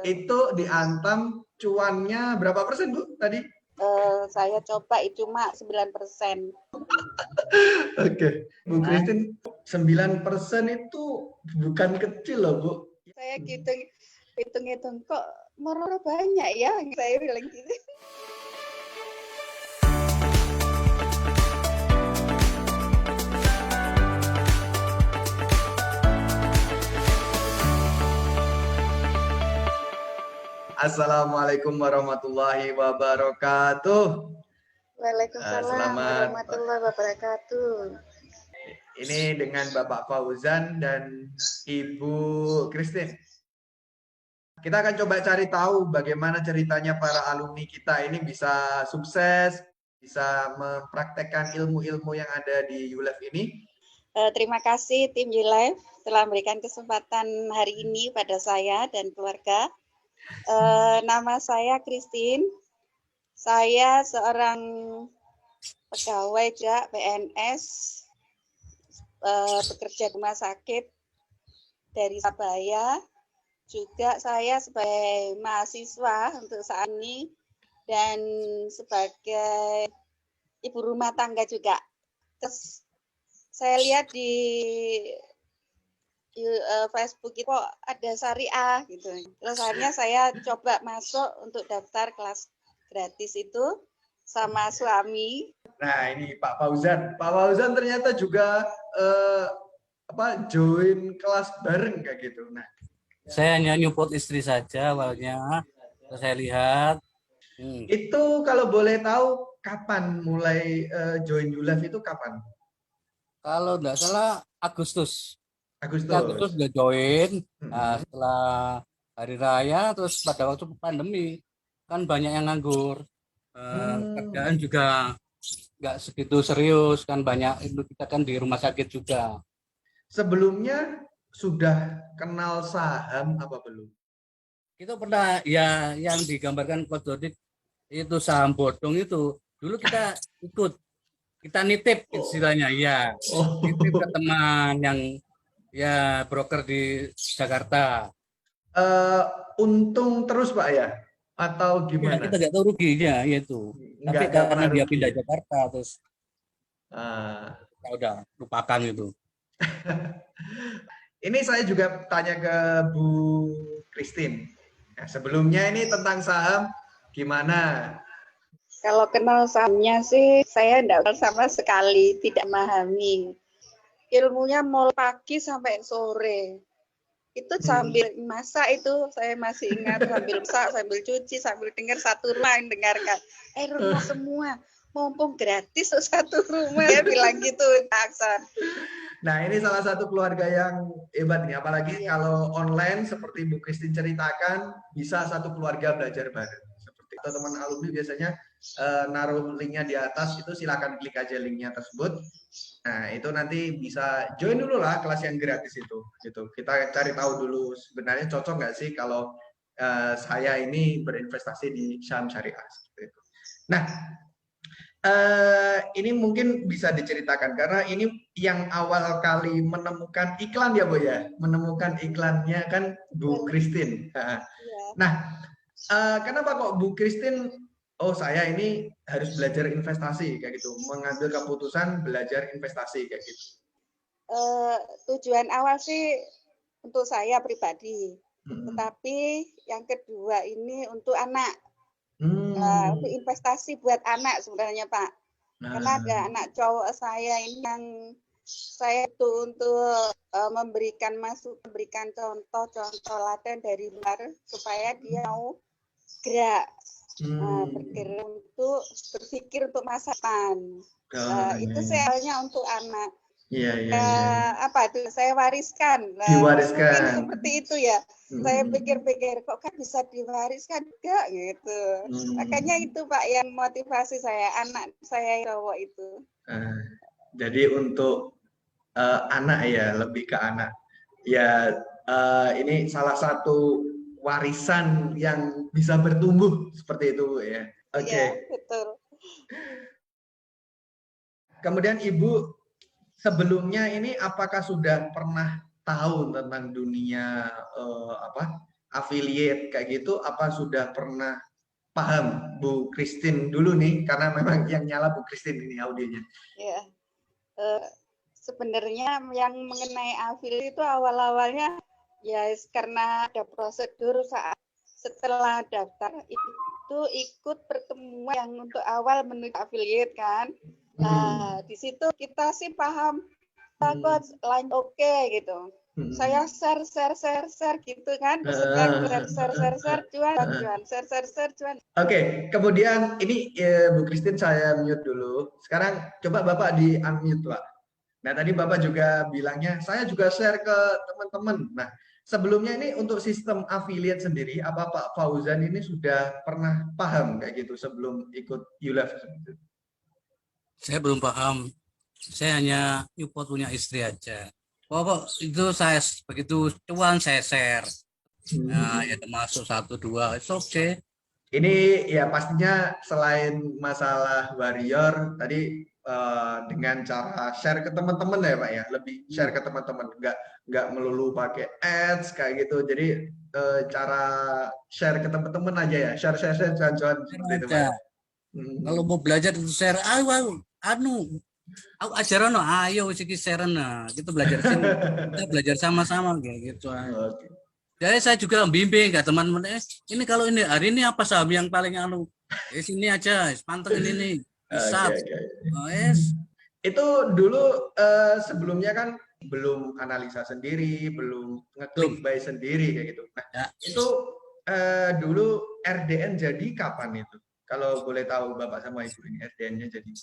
itu diantam cuannya berapa persen, Bu, tadi? Saya coba itu cuma 9%. Oke, Bu Christine, 9% itu bukan kecil loh, Bu. Saya gitu hitung-hitung kok moro banyak ya, saya bilang gitu. Assalamualaikum warahmatullahi wabarakatuh. Waalaikumsalam warahmatullahi wabarakatuh. Ini dengan Bapak Fauzan dan Ibu Christine. Kita akan coba cari tahu bagaimana ceritanya para alumni kita ini bisa sukses, bisa mempraktekkan ilmu-ilmu yang ada di ULEF ini. Terima kasih tim ULEF telah memberikan kesempatan hari ini pada saya dan keluarga. Nama saya Christine. Saya seorang pegawai PNS, bekerja di rumah sakit dari Surabaya. Juga saya sebagai mahasiswa untuk saat ini dan sebagai ibu rumah tangga juga. Terus saya lihat di Facebook itu kok ada syariah gitu. Terus akhirnya saya coba masuk untuk daftar kelas gratis itu sama suami. Nah, ini Pak Fauzan. Pak Fauzan ternyata juga join kelas bareng kayak gitu. Nah, saya hanya nyupport istri saja awalnya. Terus saya lihat. Itu kalau boleh tahu kapan mulai join ULEF itu kapan? Kalau nggak salah Agustus. Agustus udah join. Nah, setelah hari raya terus pada waktu pandemi kan banyak yang nganggur. Kerjaan juga nggak segitu serius kan, banyak itu kita kan di rumah sakit juga. Sebelumnya sudah kenal saham apa belum? Kita pernah ya yang digambarkan Coach Dodik itu saham bodong itu. Dulu kita ikut, kita nitip istilahnya ya. Nitip ke teman yang ya broker di Jakarta. Untung terus Pak ya? Atau gimana? Ya, kita nggak tahu ruginya itu. Tapi karena dia pindah Jakarta terus kita udah lupakan itu. Ini saya juga tanya ke Bu Christine. Nah, sebelumnya ini tentang saham gimana? Kalau kenal sahamnya sih saya tidak sama sekali, tidak memahami. Ilmunya mulai pagi sampai sore. Itu sambil masak itu saya masih ingat, sambil masak, sambil cuci, sambil dengar satu line dengarkan. Rumah semua, mumpung gratis satu rumah, ya bilang gitu Aksan. Nah, ini salah satu keluarga yang hebat nih, apalagi kalau online seperti Bu Christine ceritakan, bisa satu keluarga belajar bareng. Seperti teman alumni biasanya naruh linknya di atas, itu silakan klik aja linknya tersebut. Nah, itu nanti bisa join dulu lah kelas yang gratis itu. Gitu. Kita cari tahu dulu sebenarnya cocok nggak sih kalau saya ini berinvestasi di saham syariah. Seperti itu. Nah, ini mungkin bisa diceritakan karena ini yang awal kali menemukan iklan ya Bu ya, menemukan iklannya kan Bu Christine. Nah, kenapa kok Bu Christine, oh saya ini harus belajar investasi kayak gitu, mengambil keputusan belajar investasi kayak gitu? Tujuan awal sih untuk saya pribadi, tetapi yang kedua ini untuk anak. Untuk investasi buat anak sebenarnya Pak. Karena ada anak cowok saya ini yang saya itu untuk memberikan contoh laten dari luar supaya dia mau gerak, bergerak untuk berpikir untuk masa depan. Itu soalnya untuk anak. Apa itu saya wariskan. Mungkin seperti itu ya. Saya pikir-pikir kok kan bisa diwariskan enggak gitu. Makanya itu Pak yang motivasi saya, anak saya cowok itu. Jadi untuk anak ya, lebih ke anak. Ya, ini salah satu warisan yang bisa bertumbuh seperti itu ya. Oke. Iya, betul. Kemudian Ibu sebelumnya ini apakah sudah pernah tahu tentang dunia affiliate kayak gitu, apa sudah pernah paham Bu Christine dulu nih, karena memang yang nyala Bu Christine ini audionya. Ya, sebenarnya yang mengenai affiliate itu awal-awalnya ya karena ada prosedur saat setelah daftar itu ikut pertemuan yang untuk awal menuju affiliate kan. Nah, di situ kita sih paham takut line oke gitu. Saya share gitu kan, share cuan. Oke, kemudian ini Bu Christine saya mute dulu. Sekarang coba Bapak di unmute, Pak. Nah, tadi Bapak juga bilangnya saya juga share ke teman-teman. Nah, sebelumnya ini untuk sistem affiliate sendiri, apa Pak Fauzan ini sudah pernah paham kayak gitu sebelum ikut ULEF? Saya belum paham. Saya hanya nyupport punya istri aja. Pokok itu saya begitu cuan saya share. Nah, ya termasuk 1-2, it's okay. Ini ya pastinya selain masalah warrior tadi dengan cara share ke teman-teman ya Pak ya, lebih share ke teman-teman, nggak melulu pakai ads kayak gitu. Jadi cara share ke teman-teman aja ya, share cuan seperti itu Pak. Kalau mau belajar itu share, aku ajaran ayo siki share kita belajar sini, kita belajar sama-sama kayak gitu. Okay. Jadi saya juga bimbing ke teman-teman, ini kalau ini hari ini apa saham yang paling sini aja, panteng ini nih, bisa. Okay. Itu dulu sebelumnya kan belum analisa sendiri, belum ngeklik buy sendiri kayak gitu. Nah, ya. Itu dulu RDN jadi kapan itu? Kalau boleh tahu Bapak sama Ibu ini RDN-nya jadi?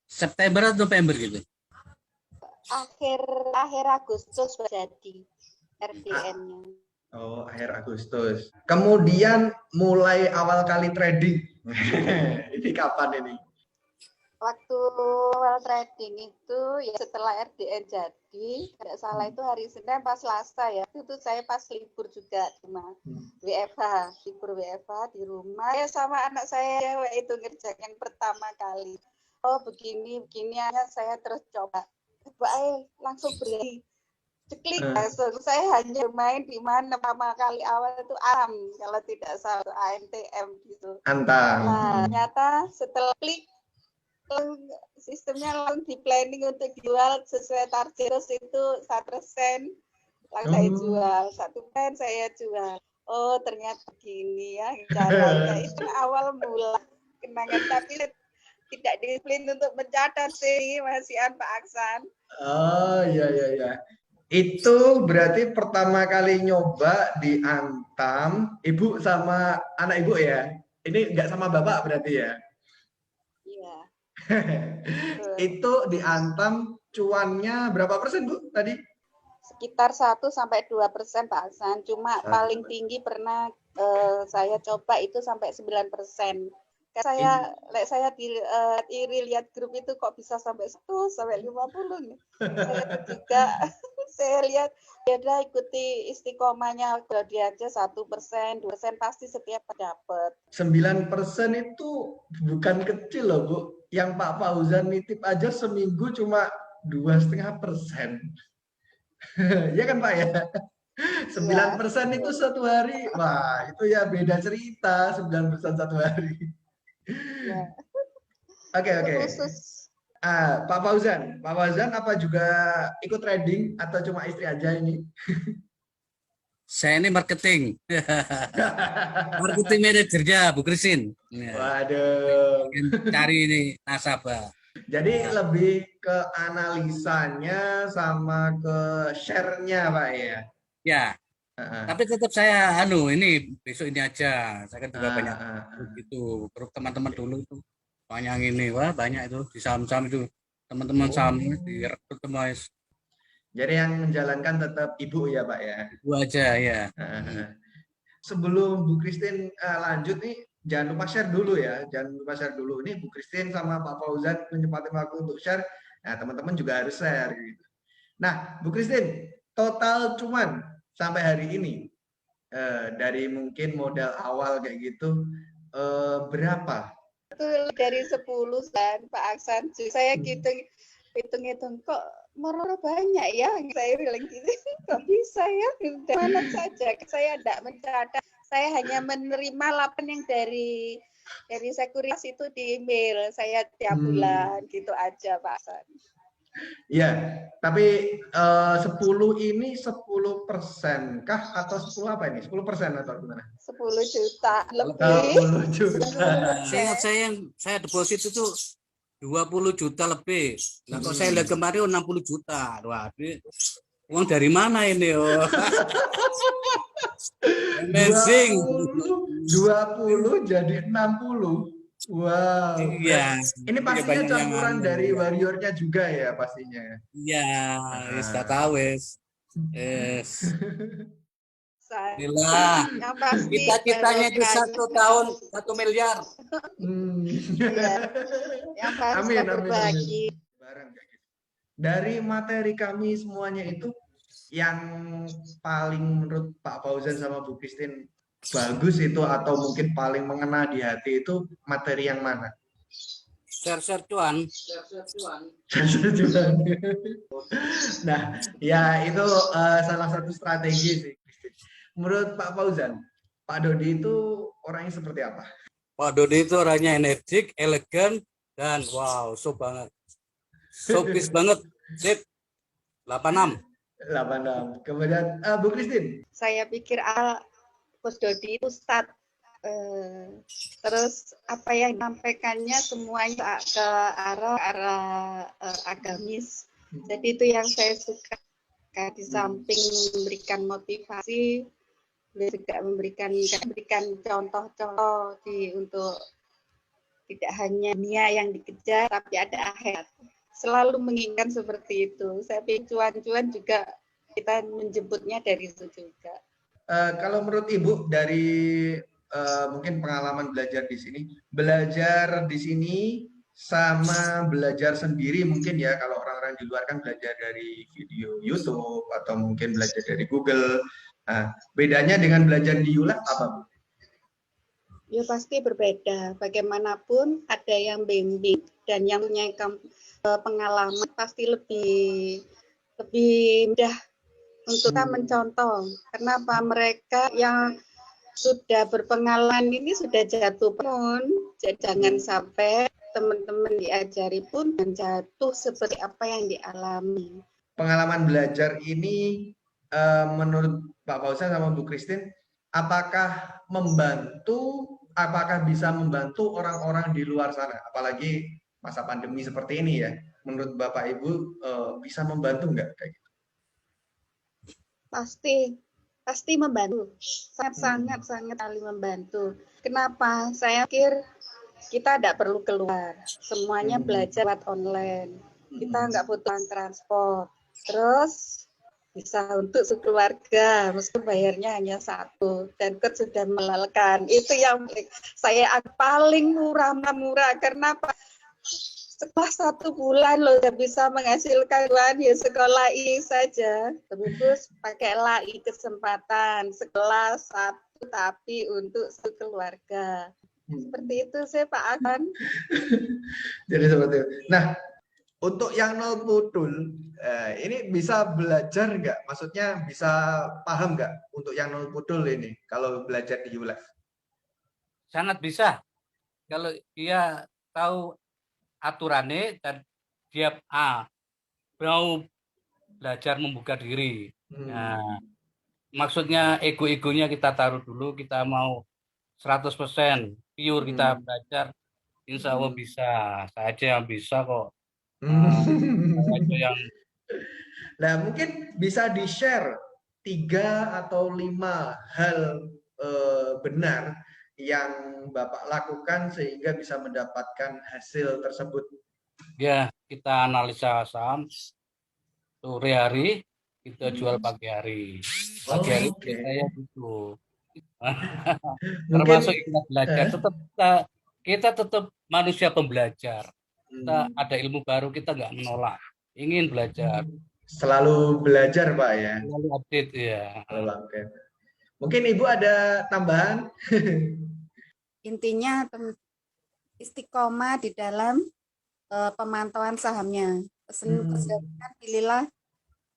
September atau November gitu? Akhir Agustus jadi RDN-nya. Oh, akhir Agustus. Kemudian mulai awal kali trading. Ini kapan ini? Waktu awal trading itu ya setelah RDN jadi, tidak salah itu hari Senin pas Selasa ya. Itu saya pas libur juga cuma WFH, libur WFH di rumah ya sama anak saya itu ngerjain pertama kali. Oh begini aja saya terus coba langsung berani ceklik langsung. Saya hanya main di mana pertama kali awal itu AM kalau tidak salah ANTM gitu. Antam. Nah ternyata setelah klik sistemnya langsung di planning untuk dijual sesuai target, terus itu 1% langsung saya jual, 1% saya jual. Oh ternyata begini ya caranya. Itu awal mula kenangan, tapi tidak disiplin untuk mencatat sih Mas Ian, Pak Aksan. Oh iya. Itu berarti pertama kali nyoba di Antam, Ibu sama anak Ibu ya? Ini nggak sama Bapak berarti ya? Iya. Itu di Antam cuannya berapa persen Bu tadi? Sekitar 1-2% Pak Aksan. Cuma paling tinggi pernah saya coba itu sampai 9%. Saya iri lihat grup itu kok bisa sampai 1-50 nih. Saya juga saya lihat dia ikuti istiqomahnya dia aja 1%, 2% pasti setiap dapat. 9% itu bukan kecil loh Bu. Yang Pak Fauzan nitip aja seminggu cuma 2,5%. Ya kan Pak ya? 9% ya. Itu satu hari. Wah, itu ya beda cerita 9% satu hari. Ya. Oke. Pak Fauzan apa juga ikut trading atau cuma istri aja ini? Saya ini marketing. Marketing manajernya Bu Christine. Waduh. Cari ini nasabah. Jadi lebih ke analisanya sama ke share-nya Pak ya? Ya. Tapi tetap saya ini besok ini aja. Saya kan juga banyak gitu. Grup teman-teman dulu itu banyak ini, banyak itu di saham-saham itu. Teman-teman saham direkrut semua. Jadi yang menjalankan tetap Ibu ya Pak ya? Ibu aja ya. Sebelum Bu Christine lanjut nih, jangan lupa share dulu ya. Jangan lupa share dulu. Ini Bu Christine sama Pak Fauzan menyempatkan waktu untuk share. Nah, teman-teman juga harus share gitu. Nah, Bu Christine, total cuman sampai hari ini dari mungkin modal awal kayak gitu berapa? Itu dari 10 kan Pak Aksan. Saya hitung kok Moro banyak ya, saya bilang gitu. Kok bisa ya? Mana saja, saya tidak mencatat. Saya hanya menerima laporan yang dari sekuritas itu di email saya tiap bulan gitu aja Pak Hasan. Ya, tapi 10 ini 10% kah atau 10 apa ini? 10% atau gimana? 10 juta lebih. 10 juta. Seingat saya deposit itu 20 juta lebih. Nah, kok saya lihat kemarin 60 juta. Wah, uang dari mana ini? Oh. Amazing. 20 jadi 60. Wow. Iya. Ini pastinya campuran dari warriornya juga ya pastinya. Iya, sudah tahu wes. Yes. Inilah kita-kitanya itu 1 tahun 1 miliar. Ya. Yang pasti berbagi. Dari materi kami semuanya itu yang paling menurut Pak Fauzan sama Bu Christine bagus itu atau mungkin paling mengena di hati itu materi yang mana? Share cuan. Nah, ya itu salah satu strategi sih. Menurut Pak Fauzan, Pak Dodi itu orangnya seperti apa? Pak Dodi itu orangnya energik, elegan, dan wow, so banget. Showbiz banget. Sip. 86. 86. Kemudian Bu Christine. Saya pikir Coach Dodi itu terus apa yang disampaikannya semuanya ke arah agamis. Jadi itu yang saya suka. Di samping memberikan motivasi, juga memberikan contoh-contoh untuk tidak hanya dunia yang dikejar, tapi ada akhirat. Selalu menginginkan seperti itu. Saya pikir cuan-cuan juga kita menjemputnya dari itu juga. Kalau menurut Ibu dari mungkin pengalaman belajar di sini sama belajar sendiri mungkin ya, kalau orang-orang di luar kan belajar dari video YouTube atau mungkin belajar dari Google. Nah, bedanya dengan belajar di ULab apa, Bu? Ya pasti berbeda. Bagaimanapun ada yang bimbing dan yang punya pengalaman pasti lebih mudah untuk kita mencontoh. Kenapa? Mereka yang sudah berpengalaman ini sudah jatuh pun, jangan sampai teman-teman diajari pun jatuh seperti apa yang dialami. Pengalaman belajar ini menurut Pak Fauzan sama Bu Christine, apakah bisa membantu orang-orang di luar sana, apalagi masa pandemi seperti ini ya? Menurut Bapak Ibu bisa membantu nggak kayak gitu? Pasti membantu, sangat kali membantu. Kenapa? Saya pikir kita tidak perlu keluar, semuanya belajar lewat online. Kita nggak butuh transport, terus bisa untuk sekeluarga, meskipun bayarnya hanya 1 dan coach sudah melelahkan. Itu yang saya paling murah. Kenapa? Setelah 1 bulan loh udah bisa menghasilkan uang, ya sekolah ini saja. Terus pakai LAI kesempatan sekolah 1 tapi untuk sekeluarga. Seperti itu sih Pak Akan. Jadi seperti itu. Nah, untuk yang nol putul, ini bisa belajar nggak? Maksudnya bisa paham nggak untuk yang nol putul ini kalau belajar di ULab? Sangat bisa. Kalau dia tahu aturannya dan dia mau belajar membuka diri. Nah, maksudnya ego-egonya kita taruh dulu, kita mau 100% pure kita belajar, insya Allah bisa. Saya aja yang bisa kok. Nah, mungkin bisa di-share 3 atau 5 hal benar yang Bapak lakukan sehingga bisa mendapatkan hasil tersebut. Ya, kita analisa saham sore hari, kita jual pagi hari. Pagi hari saya gitu. Termasuk kita belajar, kita tetap manusia pembelajar. Kita ada ilmu baru, kita nggak menolak, ingin belajar. Selalu belajar Pak ya. Selalu update ya. Mungkin Ibu ada tambahan? Intinya istiqomah di dalam pemantauan sahamnya. Kan pilihlah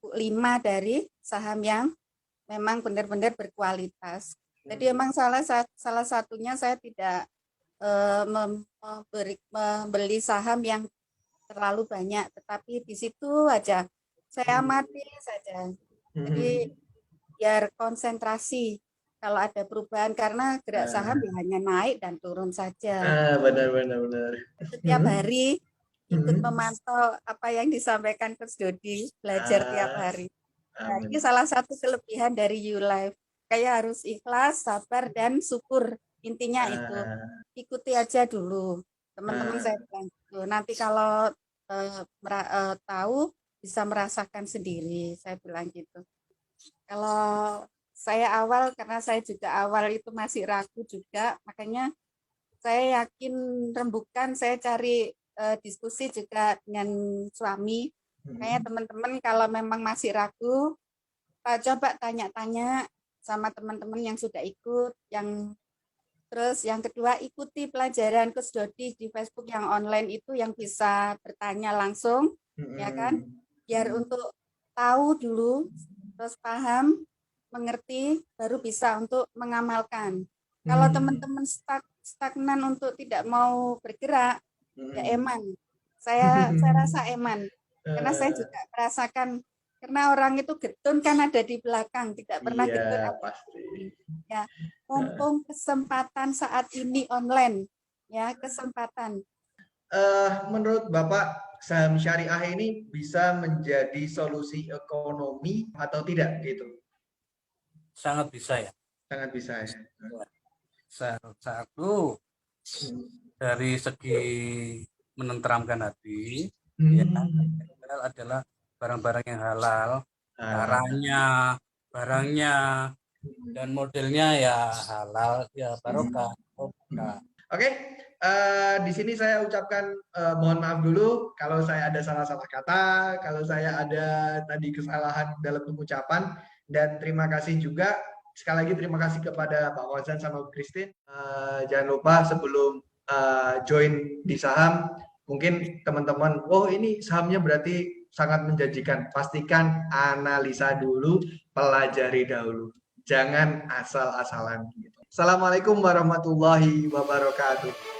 5 dari saham yang memang benar-benar berkualitas. Jadi emang salah satunya saya tidak membeli saham yang terlalu banyak, tetapi di situ aja saya amati saja. Jadi biar konsentrasi kalau ada perubahan, karena gerak saham hanya naik dan turun saja. Benar. Setiap hari ikut memantau apa yang disampaikan Coach Dodi, belajar tiap hari. Nah, ini salah satu kelebihan dari YouLife. Kayak harus ikhlas, sabar, dan syukur. Intinya itu. Ikuti aja dulu. Teman-teman saya bilang gitu. Nanti kalau tahu, bisa merasakan sendiri. Saya bilang gitu. Kalau saya awal, karena saya juga awal itu masih ragu juga, makanya saya yakin rembukan, saya cari diskusi juga dengan suami. Makanya teman-teman kalau memang masih ragu, coba tanya-tanya sama teman-teman yang sudah ikut, terus yang kedua ikuti pelajaran Coach Dodi di Facebook yang online itu, yang bisa bertanya langsung, ya kan? Biar untuk tahu dulu, terus paham, mengerti, baru bisa untuk mengamalkan. Kalau teman-teman stagnan untuk tidak mau bergerak, ya eman. Saya rasa eman, karena saya juga merasakan. Karena orang itu getun kan ada di belakang, tidak pernah getun pasti. Ya, mumpung kesempatan saat ini online, ya kesempatan. Menurut Bapak, saham syariah ini bisa menjadi solusi ekonomi atau tidak gitu? Sangat bisa ya. Sangat bisa ya. Satu dari segi menenteramkan hati, ya, adalah barang-barang yang halal, barangnya, dan modelnya ya halal, ya barokah. Oke, di sini saya ucapkan mohon maaf dulu kalau saya ada salah-salah kata, kalau saya ada tadi kesalahan dalam pengucapan, dan terima kasih juga sekali lagi terima kasih kepada Pak Wazan sama Bu Christine. Jangan lupa sebelum join di saham, mungkin teman-teman, oh ini sahamnya berarti sangat menjanjikan. Pastikan analisa dulu, pelajari dahulu. Jangan asal-asalan. Assalamualaikum warahmatullahi wabarakatuh.